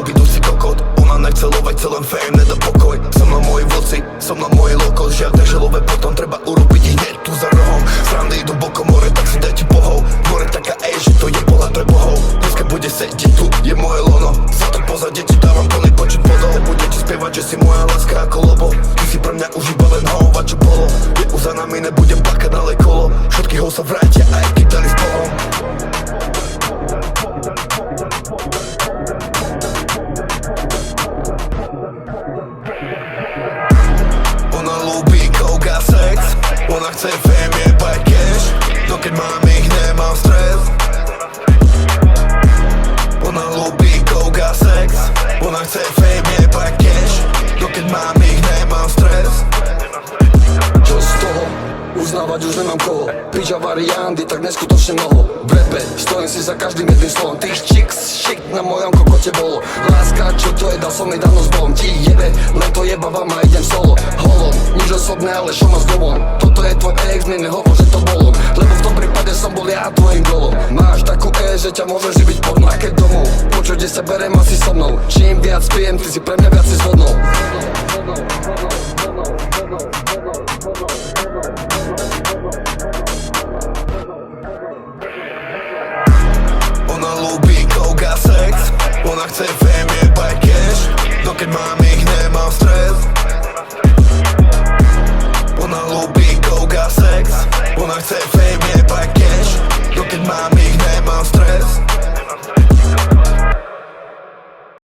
idúci kokot. Ona nechce lovať, celý fame, nedá pokoj. So mnou moji vlci, so mnou moji lokos. Žiadne želové potom treba urobiť hneď tu za rohom. Srandy idú bokom, more, tak si dajte pohov. More taká že to je bola pre bohov. Dneska bude sedieť tu, je moje lono. Za to pozadie ti dávam plný počet bodov. Bude ti spievať, že si moja láska ako lobo. Ty si pre mňa už iba len hova, čo bolo. Je už za nami, nebudem plakať ďalej kolo. Všetky hov sa vrátia, aj keď dali s Bohom. Ona ľúbi coke a sex. Ona chce fame, jebať cash. No keď mám ich, nemám stres. Ona ľúbi coke a sex. Ona chce fame, jebať cash. No keď mám ich, nemám stres. Čo z toho? Uznávať už nemám koho. Píča varianty, tak neskutočne mnoho. V rape stojím si za každým jedným slovom. Tých chicks, shit na mojom kokote bolo. Láska, čo to je, dal som mi dávno s Bohom. Ti jebe, len to jebávam a idem solo. Holom, nič osobné, ale čo mám s domom. Toto je tvoj ex, mi nehovor, že to bolo. Lebo v tom prípade som bol ja tvojim golom. Máš takú že ťa môže živiť porno. A keď domov, počuť, kde sa berem asi so mnou. Čím viac pijem, ty si pre mňa viac si zhodnou. Ona ľúbi coke a sex. Ona chce fame, jebať cash. No keď mám ich,